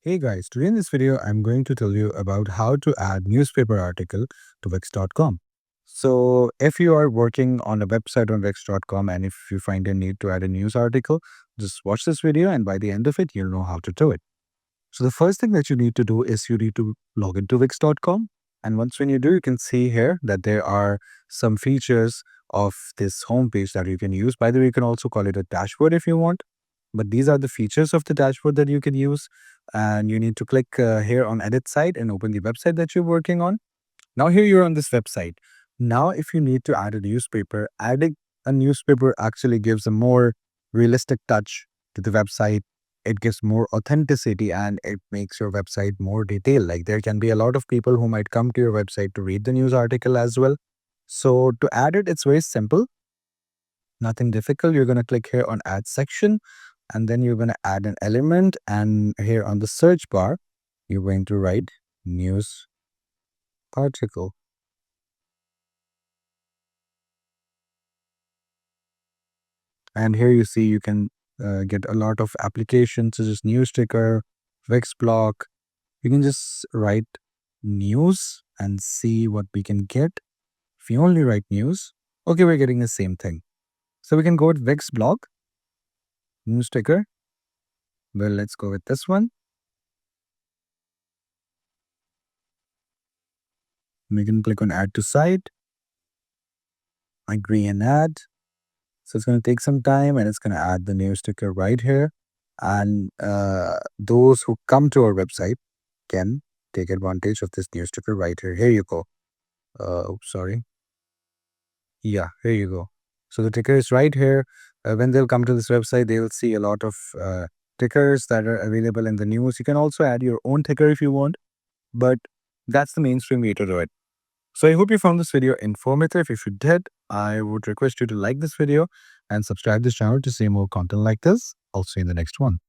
Hey guys, today in this video, I'm going to tell you about how to add newspaper article to Wix.com. So if you are working on a website on Wix.com and if you find a need to add a news article, just watch this video and by the end of it, you'll know how to do it. So the first thing that you need to do is you need to log into Wix.com. And once when you do, you can see here that there are some features of this homepage that you can use. By the way, you can also call it a dashboard if you want. But these are the features of the dashboard that you can use. And you need to click here on edit site and open the website that you're working on. Now here you're on this website. Now if you need to add a newspaper, adding a newspaper actually gives a more realistic touch to the website. It gives more authenticity and it makes your website more detailed. Like there can be a lot of people who might come to your website to read the news article as well. So to add it, it's very simple, nothing difficult. You're going to click here on add section and then you're going to add an element, and here on the search bar, you're going to write news article. And here you see you can get a lot of applications such as news ticker, Wix block. You can just write news and see what we can get. If you only write news, okay, we're getting the same thing. So we can go with Wix block, news ticker. Well, let's go with this one. We can click on add to site, agree and add. So it's going to take some time and it's going to add the news ticker right here. And those who come to our website can take advantage of this news ticker right here. Here you go. Oops, sorry. Yeah, here you go. So the ticker is right here. When they'll come to this website, they will see a lot of tickers that are available in the news. You can also add your own ticker if you want, but that's the mainstream way to do it. So I hope you found this video informative. If you did, I would request you to like this video and subscribe this channel to see more content like this. I'll see you in the next one.